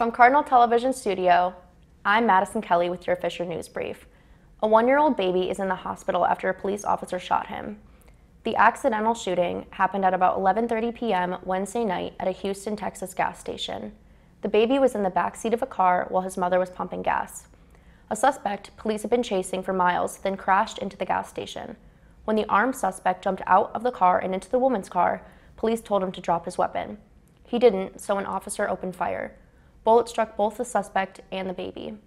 From Cardinal Television Studio, I'm Madison Kelly with your Fisher News Brief. A 1-year-old baby is in the hospital after a police officer shot him. The accidental shooting happened at about 11:30 p.m. Wednesday night at a Houston, Texas gas station. The baby was in the back seat of a car while his mother was pumping gas. A suspect police had been chasing for miles then crashed into the gas station. When the armed suspect jumped out of the car and into the woman's car, police told him to drop his weapon. He didn't, so an officer opened fire. Bullets struck both the suspect and the baby.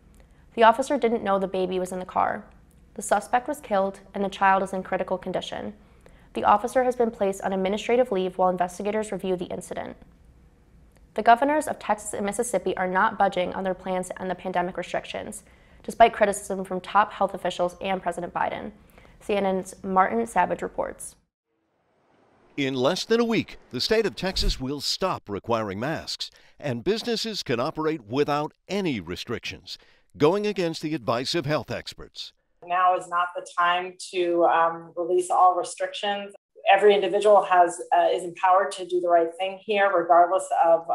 The officer didn't know the baby was in the car. The suspect was killed and the child is in critical condition. The officer has been placed on administrative leave while investigators review the incident. The governors of Texas and Mississippi are not budging on their plans to end the pandemic restrictions, despite criticism from top health officials and President Biden. CNN's Martin Savage reports. In less than a week, the state of Texas will stop requiring masks, and businesses can operate without any restrictions, going against the advice of health experts. Now is not the time to release all restrictions. Every individual is empowered to do the right thing here, regardless of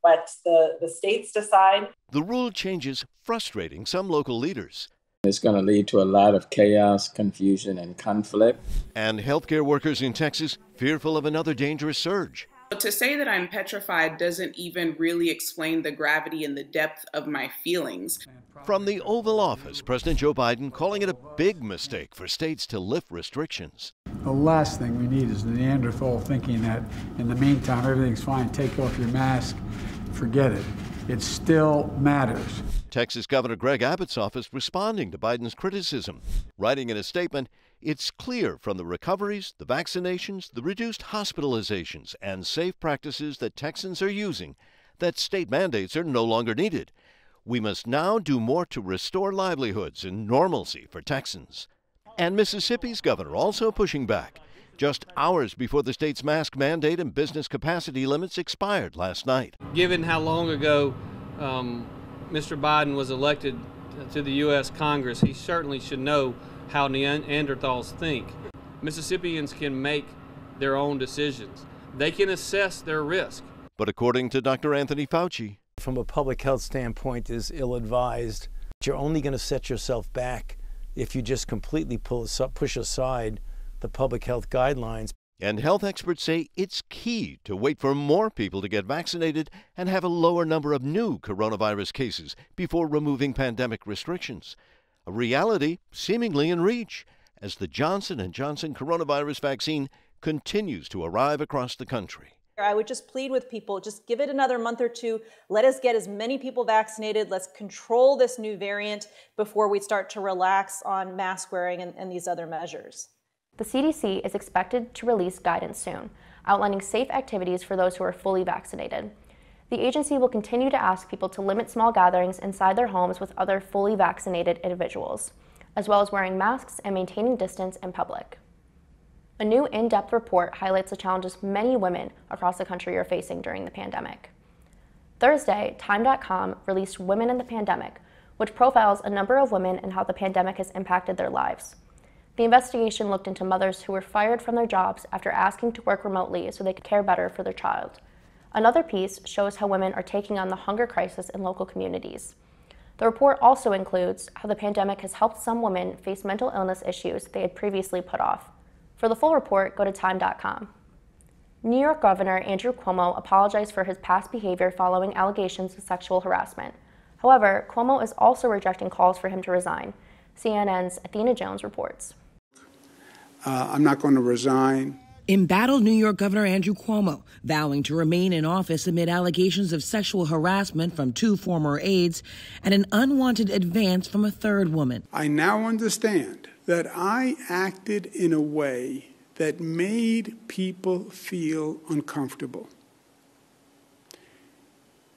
what the states decide. The rule change is frustrating some local leaders. It's going to lead to a lot of chaos, confusion, and conflict. And healthcare workers in Texas fearful of another dangerous surge. To say that I'm petrified doesn't even really explain the gravity and the depth of my feelings. From the Oval Office, President Joe Biden calling it a big mistake for states to lift restrictions. The last thing we need is the Neanderthal thinking that in the meantime everything's fine, take off your mask, forget it. It still matters. Texas Governor Greg Abbott's office responding to Biden's criticism, writing in a statement, "It's clear from the recoveries, the vaccinations, the reduced hospitalizations, and safe practices that Texans are using that state mandates are no longer needed. We must now do more to restore livelihoods and normalcy for Texans." And Mississippi's governor also pushing back, just hours before the state's mask mandate and business capacity limits expired last night. Given how long ago Mr. Biden was elected to the U.S. Congress, he certainly should know how Neanderthals think. Mississippians can make their own decisions. They can assess their risk. But according to Dr. Anthony Fauci, from a public health standpoint, is ill-advised. You're only going to set yourself back if you just completely push aside the public health guidelines. And health experts say it's key to wait for more people to get vaccinated and have a lower number of new coronavirus cases before removing pandemic restrictions. A reality seemingly in reach as the Johnson & Johnson coronavirus vaccine continues to arrive across the country. I would just plead with people, just give it another month or two. Let us get as many people vaccinated. Let's control this new variant before we start to relax on mask wearing and these other measures. The CDC is expected to release guidance soon, outlining safe activities for those who are fully vaccinated. The agency will continue to ask people to limit small gatherings inside their homes with other fully vaccinated individuals, as well as wearing masks and maintaining distance in public. A new in-depth report highlights the challenges many women across the country are facing during the pandemic. Thursday, Time.com released Women in the Pandemic, which profiles a number of women and how the pandemic has impacted their lives. The investigation looked into mothers who were fired from their jobs after asking to work remotely so they could care better for their child. Another piece shows how women are taking on the hunger crisis in local communities. The report also includes how the pandemic has helped some women face mental illness issues they had previously put off. For the full report, go to Time.com. New York Governor Andrew Cuomo apologized for his past behavior following allegations of sexual harassment. However, Cuomo is also rejecting calls for him to resign. CNN's Athena Jones reports. I'm not going to resign. Embattled New York Governor Andrew Cuomo, vowing to remain in office amid allegations of sexual harassment from 2 former aides and an unwanted advance from a 3rd woman. I now understand that I acted in a way that made people feel uncomfortable.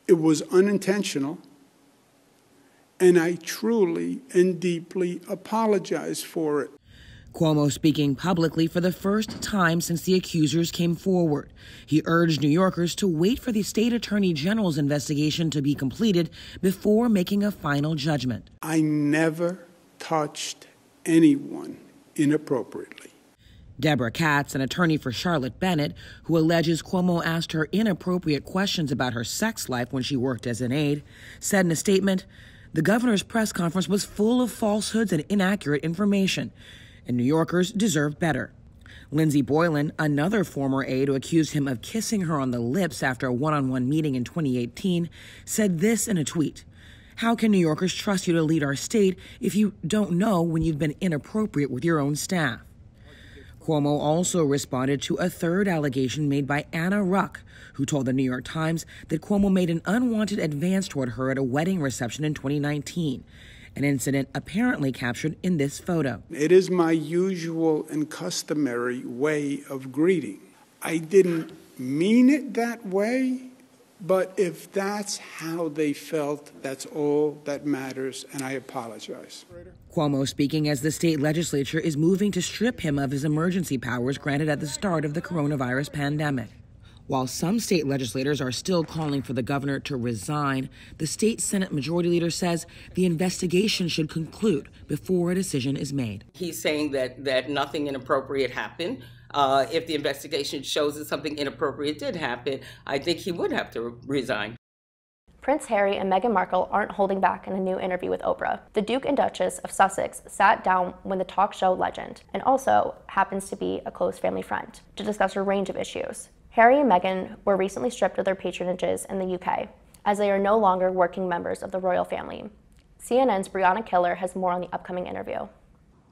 It was unintentional, and I truly and deeply apologize for it. Cuomo speaking publicly for the first time since the accusers came forward. He urged New Yorkers to wait for the state attorney general's investigation to be completed before making a final judgment. I never touched anyone inappropriately. Deborah Katz, an attorney for Charlotte Bennett, who alleges Cuomo asked her inappropriate questions about her sex life when she worked as an aide, said in a statement, "The governor's press conference was full of falsehoods and inaccurate information, and New Yorkers deserve better." Lindsay Boylan, another former aide who accused him of kissing her on the lips after a one-on-one meeting in 2018, said this in a tweet: "How can New Yorkers trust you to lead our state if you don't know when you've been inappropriate with your own staff?" Cuomo also responded to a third allegation made by Anna Ruck, who told the New York Times that Cuomo made an unwanted advance toward her at a wedding reception in 2019, an incident apparently captured in this photo. It is my usual and customary way of greeting. I didn't mean it that way, but if that's how they felt, that's all that matters, and I apologize. Cuomo speaking as the state legislature is moving to strip him of his emergency powers granted at the start of the coronavirus pandemic. While some state legislators are still calling for the governor to resign, the state Senate Majority Leader says the investigation should conclude before a decision is made. He's saying that nothing inappropriate happened. If the investigation shows that something inappropriate did happen, I think he would have to resign. Prince Harry and Meghan Markle aren't holding back in a new interview with Oprah. The Duke and Duchess of Sussex sat down with the talk show legend, and also happens to be a close family friend, to discuss a range of issues. Harry and Meghan were recently stripped of their patronages in the UK, as they are no longer working members of the royal family. CNN's Brianna Killer has more on the upcoming interview.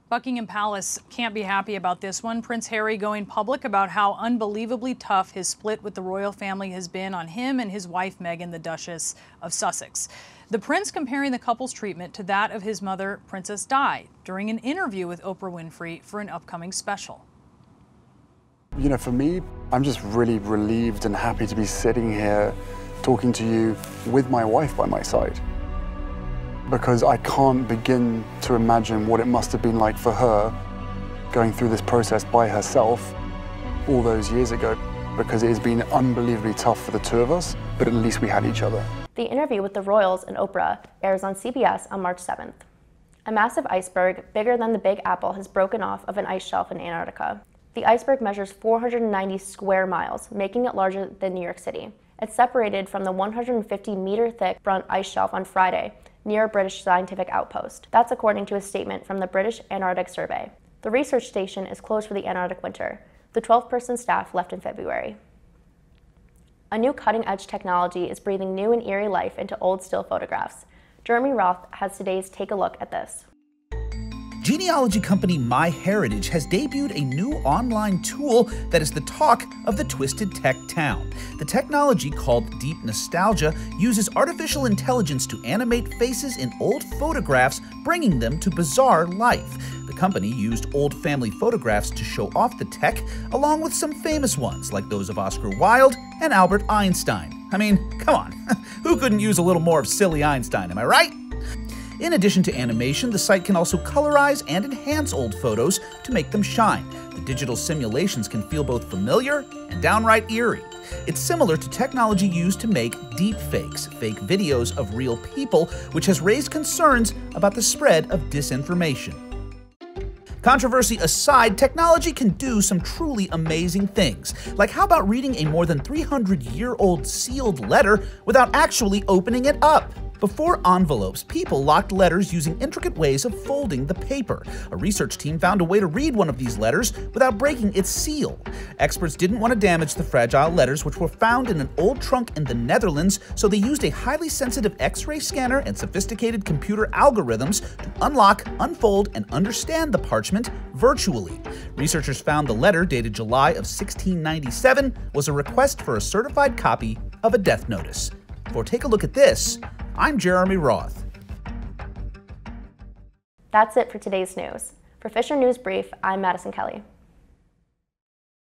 Buckingham Palace can't be happy about this one. Prince Harry going public about how unbelievably tough his split with the royal family has been on him and his wife Meghan, the Duchess of Sussex. The prince comparing the couple's treatment to that of his mother, Princess Di, during an interview with Oprah Winfrey for an upcoming special. You know, for me, I'm just really relieved and happy to be sitting here talking to you with my wife by my side. Because I can't begin to imagine what it must have been like for her going through this process by herself all those years ago, because it has been unbelievably tough for the two of us, but at least we had each other. The interview with the royals and Oprah airs on CBS on March 7th. A massive iceberg bigger than the Big Apple has broken off of an ice shelf in Antarctica. The iceberg measures 490 square miles, making it larger than New York City. It's separated from the 150-meter-thick front ice shelf on Friday, near a British scientific outpost. That's according to a statement from the British Antarctic Survey. The research station is closed for the Antarctic winter. The 12-person staff left in February. A new cutting-edge technology is breathing new and eerie life into old still photographs. Jeremy Roth has today's Take a Look at this. Genealogy company MyHeritage has debuted a new online tool that is the talk of the Twisted Tech town. The technology, called Deep Nostalgia, uses artificial intelligence to animate faces in old photographs, bringing them to bizarre life. The company used old family photographs to show off the tech, along with some famous ones, like those of Oscar Wilde and Albert Einstein. I mean, come on, who couldn't use a little more of silly Einstein, am I right? In addition to animation, the site can also colorize and enhance old photos to make them shine. The digital simulations can feel both familiar and downright eerie. It's similar to technology used to make deepfakes, fake videos of real people, which has raised concerns about the spread of disinformation. Controversy aside, technology can do some truly amazing things. Like, how about reading a more than 300-year-old sealed letter without actually opening it up? Before envelopes, people locked letters using intricate ways of folding the paper. A research team found a way to read one of these letters without breaking its seal. Experts didn't want to damage the fragile letters, which were found in an old trunk in the Netherlands, so they used a highly sensitive X-ray scanner and sophisticated computer algorithms to unlock, unfold, and understand the parchment virtually. Researchers found the letter, dated July of 1697, was a request for a certified copy of a death notice. For Take a Look at This, I'm Jeremy Roth. That's it for today's news. For Fisher News Brief, I'm Madison Kelly.